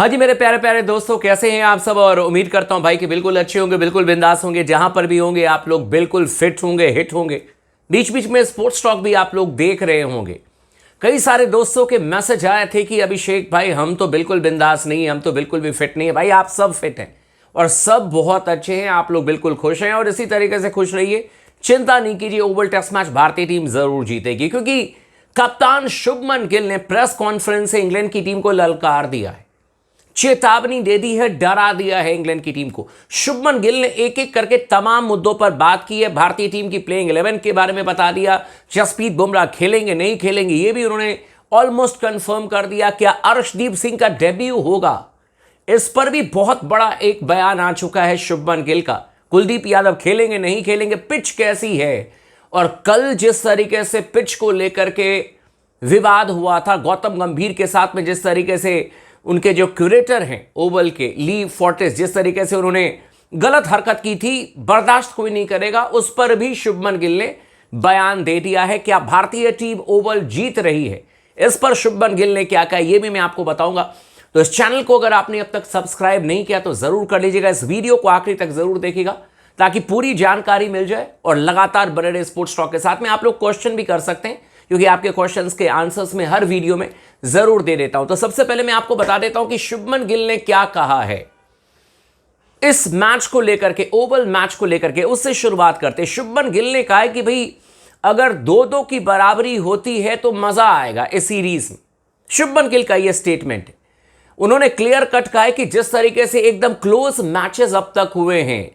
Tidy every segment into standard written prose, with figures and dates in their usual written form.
हाँ जी मेरे प्यारे प्यारे दोस्तों, कैसे हैं आप सब। और उम्मीद करता हूं भाई कि बिल्कुल अच्छे होंगे, बिल्कुल बिंदास होंगे। जहां पर भी होंगे आप लोग बिल्कुल फिट होंगे, हिट होंगे। बीच बीच में स्पोर्ट्स टॉक भी आप लोग देख रहे होंगे। कई सारे दोस्तों के मैसेज आए थे कि अभिषेक भाई हम तो बिल्कुल बिंदास नहीं है, हम तो बिल्कुल भी फिट नहीं है। भाई आप सब फिट हैं और सब बहुत अच्छे हैं, आप लोग बिल्कुल खुश हैं और इसी तरीके से खुश रहिए। चिंता नहीं कीजिए, ओवल टेस्ट मैच भारतीय टीम जरूर जीतेगी, क्योंकि कप्तान शुभमन गिल ने प्रेस कॉन्फ्रेंस से इंग्लैंड की टीम को ललकार दिया है, चेतावनी दे दी है, डरा दिया है इंग्लैंड की टीम को। शुभमन गिल ने एक एक करके तमाम मुद्दों पर बात की है। भारतीय टीम की प्लेइंग 11 के बारे में बता दिया, जसप्रीत बुमराह खेलेंगे नहीं खेलेंगे ये भी उन्होंने ऑलमोस्ट कंफर्म कर दिया। क्या अर्शदीप सिंह का डेब्यू होगा, इस पर भी बहुत बड़ा एक बयान आ चुका है शुभमन गिल का। कुलदीप यादव खेलेंगे नहीं खेलेंगे, पिच कैसी है। और कल जिस तरीके से पिच को लेकर के विवाद हुआ था गौतम गंभीर के साथ में, जिस तरीके से उनके जो क्यूरेटर हैं ओवल के ली फोर्टिस, जिस तरीके से उन्होंने गलत हरकत की थी, बर्दाश्त कोई नहीं करेगा, उस पर भी शुभमन गिल ने बयान दे दिया है। क्या भारतीय टीम ओवल जीत रही है, इस पर शुभमन गिल ने क्या कहा ये भी मैं आपको बताऊंगा। तो इस चैनल को अगर आपने अब तक सब्सक्राइब नहीं किया तो जरूर कर लीजिएगा, इस वीडियो को आखिरी तक जरूर देखिएगा ताकि पूरी जानकारी मिल जाए और लगातार बने रहे स्पोर्ट्स टॉक के साथ में। आप लोग क्वेश्चन भी कर सकते हैं क्योंकि आपके क्वेश्चंस के आंसर्स में हर वीडियो में जरूर दे देता हूं। तो सबसे पहले मैं आपको बता देता हूं कि शुभमन गिल ने क्या कहा है इस मैच को लेकर के, ओवल मैच को लेकर के। उससे शुरुआत करते। शुभमन गिल ने कहा है कि भाई अगर 2-2 की बराबरी होती है तो मजा आएगा इस सीरीज में। शुभमन गिल का यह स्टेटमेंट है। उन्होंने क्लियर कट कहा है कि जिस तरीके से एकदम क्लोज मैचेस अब तक हुए हैं,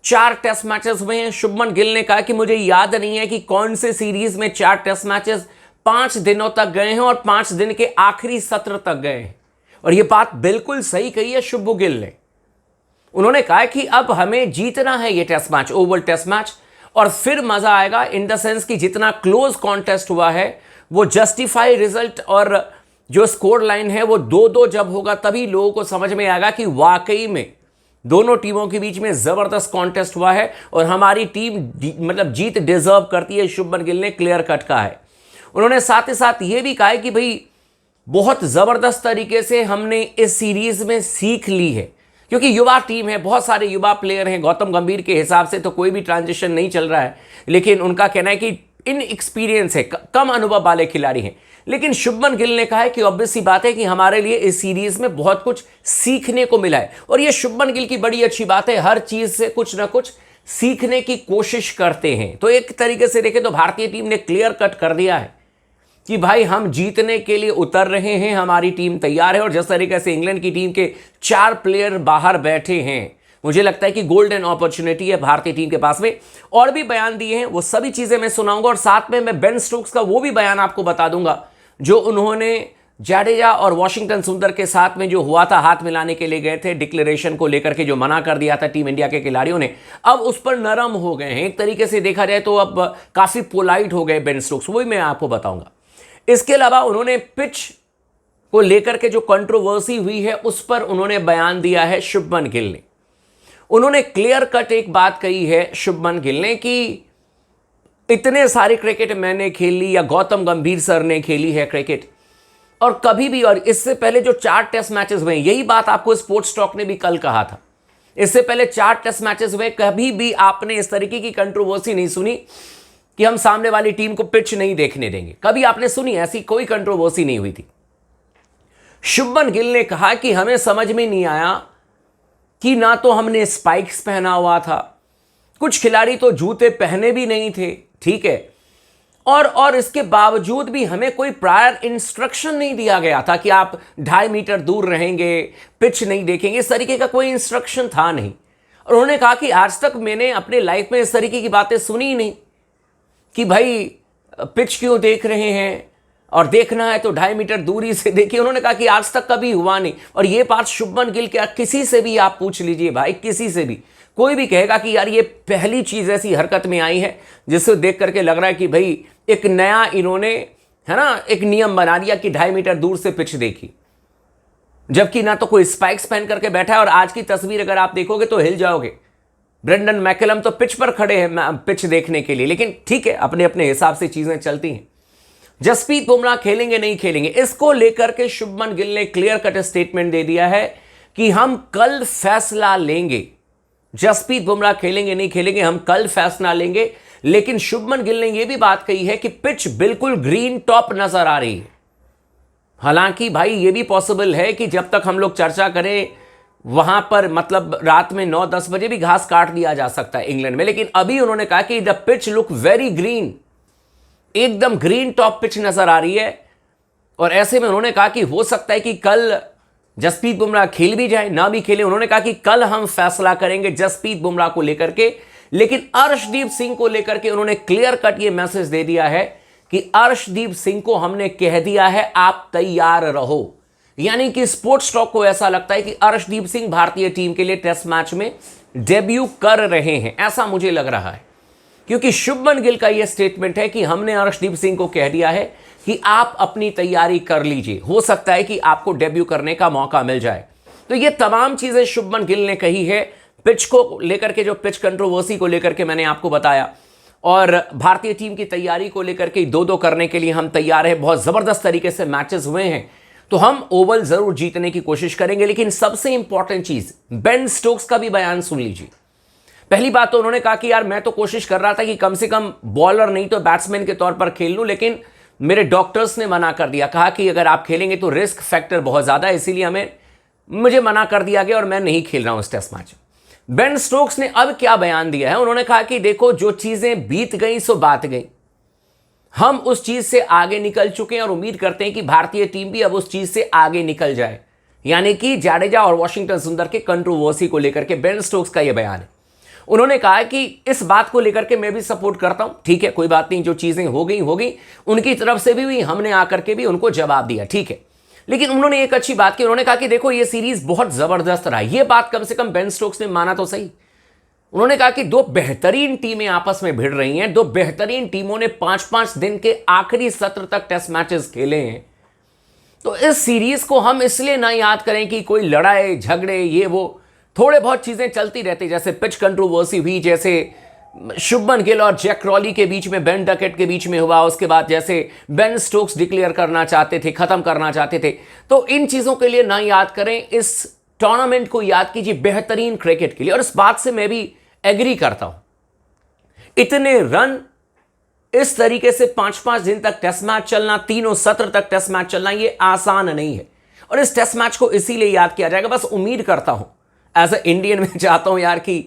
4 टेस्ट मैचेस हुए हैं। शुभमन गिल ने कहा कि मुझे याद नहीं है कि कौन से सीरीज में 4 टेस्ट मैचेस 5 दिनों तक गए हैं और 5 दिन के आखिरी सत्र तक गए हैं। और यह बात बिल्कुल सही कही है शुभ गिल ने। उन्होंने कहा कि अब हमें जीतना है ये test match, Oval test match, और फिर मजा आएगा। इन द सेंस कि जितना क्लोज कॉन्टेस्ट हुआ है वो जस्टिफाई रिजल्ट और जो स्कोर लाइन है वो 2-2 जब होगा तभी लोगों को समझ में आएगा कि वाकई में दोनों टीमों के बीच में जबरदस्त कॉन्टेस्ट हुआ है और हमारी टीम मतलब जीत डिजर्व करती है। शुभमन गिल ने क्लियर कट कहा है। उन्होंने साथ ही साथ यह भी कहा है कि भाई बहुत जबरदस्त तरीके से हमने इस सीरीज में सीख ली है, क्योंकि युवा टीम है, बहुत सारे युवा प्लेयर हैं। गौतम गंभीर के हिसाब से तो कोई भी ट्रांजिशन नहीं चल रहा है, लेकिन उनका कहना है कि इन एक्सपीरियंस है, कम अनुभव वाले खिलाड़ी हैं। लेकिन शुभमन गिल ने कहा है कि ऑब्वियस सी बात है कि हमारे लिए इस सीरीज में बहुत कुछ सीखने को मिला है और यह शुभमन गिल की बड़ी अच्छी बात है, हर चीज से कुछ ना कुछ सीखने की कोशिश करते हैं। तो एक तरीके से देखें तो भारतीय टीम ने क्लियर कट कर दिया है कि भाई हम जीतने के लिए उतर रहे हैं, हमारी टीम तैयार है। और जिस तरीके से इंग्लैंड की टीम के 4 प्लेयर बाहर बैठे हैं, मुझे लगता है कि गोल्डन अपॉर्चुनिटी है भारतीय टीम के पास में। और भी बयान दिए हैं, वो सभी चीजें मैं सुनाऊंगा और साथ में मैं बेन स्टोक्स का वो भी बयान आपको बता दूंगा जो उन्होंने जाडेजा और वॉशिंगटन सुंदर के साथ में जो हुआ था, हाथ मिलाने के लिए गए थे, डिक्लेरेशन को लेकर के जो मना कर दिया था टीम इंडिया के खिलाड़ियों ने, अब उस पर नरम हो गए हैं। एक तरीके से देखा जाए तो अब काफी पोलाइट हो गए बेन स्टोक्स, वही मैं आपको बताऊंगा। इसके अलावा उन्होंने पिच को लेकर के जो कंट्रोवर्सी हुई है उस पर उन्होंने बयान दिया है शुभमन गिल ने। उन्होंने क्लियर कट एक बात कही है शुभमन गिल ने कि इतने सारे क्रिकेट मैंने खेल ली या गौतम गंभीर सर ने खेली है क्रिकेट, और कभी भी, और इससे पहले जो 4 टेस्ट मैचेस हुए, यही बात आपको स्पोर्ट्स टॉक ने भी कल कहा था, इससे पहले 4 टेस्ट मैचेस हुए, कभी भी आपने इस तरीके की कंट्रोवर्सी नहीं सुनी कि हम सामने वाली टीम को पिच नहीं देखने देंगे। कभी आपने सुनी? ऐसी कोई कंट्रोवर्सी नहीं हुई थी। शुभमन गिल ने कहा कि हमें समझ में नहीं आया कि ना तो हमने स्पाइक्स पहना हुआ था, कुछ खिलाड़ी तो जूते पहने भी नहीं थे, ठीक है, और इसके बावजूद भी हमें कोई प्रायर इंस्ट्रक्शन नहीं दिया गया था कि आप 2.5 मीटर दूर रहेंगे, पिच नहीं देखेंगे, इस तरीके का कोई इंस्ट्रक्शन था नहीं। और उन्होंने कहा कि आज तक मैंने अपने लाइफ में इस तरीके की बातें सुनी ही नहीं कि भाई पिच क्यों देख रहे हैं और देखना है तो 2.5 मीटर दूरी से देखिए। उन्होंने कहा कि आज तक कभी हुआ नहीं। और ये बात शुभमन गिल, क्या किसी से भी आप पूछ लीजिए भाई, किसी से भी, कोई भी कहेगा कि यार ये पहली चीज ऐसी हरकत में आई है जिससे देख करके लग रहा है कि भाई एक नया इन्होंने, है ना, एक नियम बना दिया कि 2.5 मीटर दूर से पिच देखी, जबकि ना तो कोई स्पाइक्स पहन करके बैठा है। और आज की तस्वीर अगर आप देखोगे तो हिल जाओगे। ब्रेंडन मैकलम तो पिच पर खड़े हैं पिच देखने के लिए, लेकिन ठीक है, अपने अपने हिसाब से चीजें चलती हैं। जसप्रीत बुमराह खेलेंगे नहीं खेलेंगे, इसको लेकर के शुभमन गिल ने क्लियर कट स्टेटमेंट दे दिया है कि हम कल फैसला लेंगे। जसप्रीत बुमराह खेलेंगे नहीं खेलेंगे, हम कल फैसला लेंगे। लेकिन शुभमन गिल ने यह भी बात कही है कि पिच बिल्कुल ग्रीन टॉप नजर आ रही है। हालांकि भाई यह भी पॉसिबल है कि जब तक हम लोग चर्चा करें वहां पर मतलब रात में 9-10 बजे भी घास काट दिया जा सकता है इंग्लैंड में। लेकिन अभी उन्होंने कहा कि the pitch look very green, एकदम ग्रीन टॉप पिच नजर आ रही है। और ऐसे में उन्होंने कहा कि हो सकता है कि कल जसप्रीत बुमराह खेल भी जाए ना भी खेले। उन्होंने कहा कि कल हम फैसला करेंगे जसप्रीत बुमराह को लेकर के। लेकिन अर्शदीप सिंह को लेकर के उन्होंने क्लियर कट ये मैसेज दे दिया है कि अर्शदीप सिंह को हमने कह दिया है आप तैयार रहो। यानी कि स्पोर्ट्स टॉक को ऐसा लगता है कि अर्शदीप सिंह भारतीय टीम के लिए टेस्ट मैच में डेब्यू कर रहे हैं, ऐसा मुझे लग रहा है। क्योंकि शुभमन गिल का यह स्टेटमेंट है कि हमने अर्शदीप सिंह को कह दिया है कि आप अपनी तैयारी कर लीजिए, हो सकता है कि आपको डेब्यू करने का मौका मिल जाए। तो ये तमाम चीजें शुभमन गिल ने कही है। पिच को लेकर के, जो पिच कंट्रोवर्सी को लेकर के मैंने आपको बताया, और भारतीय टीम की तैयारी को लेकर के 2-2 करने के लिए हम तैयार हैं। बहुत जबरदस्त तरीके से मैचेस हुए हैं, तो हम ओवल जरूर जीतने की कोशिश करेंगे। लेकिन सबसे इंपॉर्टेंट चीज, बेन स्टोक्स का भी बयान सुन लीजिए। पहली बात तो उन्होंने कहा कि यार मैं तो कोशिश कर रहा था कि कम से कम बॉलर नहीं तो बैट्समैन के तौर पर खेल लूं, लेकिन मेरे डॉक्टर्स ने मना कर दिया। कहा कि अगर आप खेलेंगे तो रिस्क फैक्टर बहुत ज्यादा है, इसीलिए मुझे मना कर दिया गया और मैं नहीं खेल रहा हूं इस टेस्ट मैच। बेन स्टोक्स ने अब क्या बयान दिया है, उन्होंने कहा कि देखो जो चीजें बीत गई सो बात गई, हम उस चीज से आगे निकल चुके हैं और उम्मीद करते हैं कि भारतीय टीम भी अब उस चीज से आगे निकल जाए। यानी कि जाडेजा और वॉशिंगटन सुंदर के कंट्रोवर्सी को लेकर के बेन स्टोक्स का यह बयान है। उन्होंने कहा कि इस बात को लेकर के मैं भी सपोर्ट करता हूं, ठीक है कोई बात नहीं, जो चीजें हो गई उनकी तरफ से भी हमने आकर के भी उनको जवाब दिया, ठीक है। लेकिन उन्होंने एक अच्छी बात की, उन्होंने कहा कि देखो ये सीरीज बहुत जबरदस्त रहा। ये बात कम से कम बेन स्टोक्स ने माना तो सही। उन्होंने कहा कि दो बेहतरीन टीमें आपस में भिड़ रही हैं, दो बेहतरीन टीमों ने 5-5 दिन के आखिरी सत्र तक टेस्ट मैचेस खेले हैं। तो इस सीरीज को हम इसलिए ना याद करें कि कोई लड़ाई झगड़े ये वो, थोड़े बहुत चीजें चलती रहती, जैसे पिच कंट्रोवर्सी हुई, जैसे शुभमन गिल और जैक क्रॉली के बीच में, बेन डकेट के बीच में हुआ, उसके बाद जैसे बेन स्टोक्स डिक्लेयर करना चाहते थे, खत्म करना चाहते थे। तो इन चीजों के लिए ना याद करें, इस टूर्नामेंट को याद कीजिए बेहतरीन क्रिकेट के लिए। और इस बात से मैं भी एग्री करता हूं, इतने रन इस तरीके से 5-5 दिन तक टेस्ट मैच चलना, तीनों सत्र तक टेस्ट मैच चलना, ये आसान नहीं है। और इस टेस्ट मैच को इसीलिए याद किया जाएगा। बस उम्मीद करता हूं एज ए इंडियन में चाहता हूं यार कि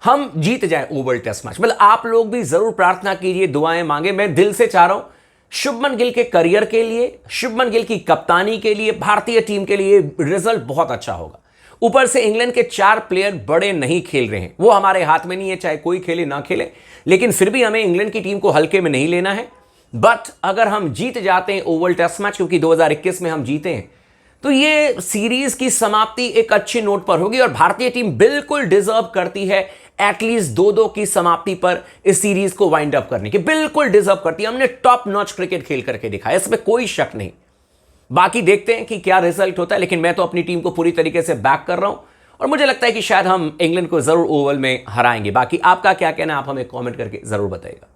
हम जीत जाएं ओवल टेस्ट मैच। मतलब आप लोग भी जरूर प्रार्थना कीजिए, दुआएं मांगे। मैं दिल से चाह रहा हूं शुभमन गिल के करियर के लिए, शुभमन गिल की कप्तानी के लिए, भारतीय टीम के लिए रिजल्ट बहुत अच्छा होगा। ऊपर से इंग्लैंड के 4 प्लेयर बड़े नहीं खेल रहे हैं, वो हमारे हाथ में नहीं है, चाहे कोई खेले ना खेले। लेकिन फिर भी हमें इंग्लैंड की टीम को हल्के में नहीं लेना है। बट अगर हम जीत जाते हैं ओवल टेस्ट मैच, क्योंकि 2021 में हम जीते हैं, तो ये सीरीज की समाप्ति एक अच्छी नोट पर होगी। और भारतीय टीम बिल्कुल डिजर्व करती है एटलीस्ट 2-2 की समाप्ति पर इस सीरीज को वाइंड अप करने की, बिल्कुल डिजर्व करती है। हमने टॉप नॉच क्रिकेट खेल करके दिखाया, इसमें कोई शक नहीं। बाकी देखते हैं कि क्या रिजल्ट होता है, लेकिन मैं तो अपनी टीम को पूरी तरीके से बैक कर रहा हूं और मुझे लगता है कि शायद हम इंग्लैंड को जरूर ओवल में हराएंगे। बाकी आपका क्या कहना है, आप हमें कमेंट करके जरूर बताइएगा।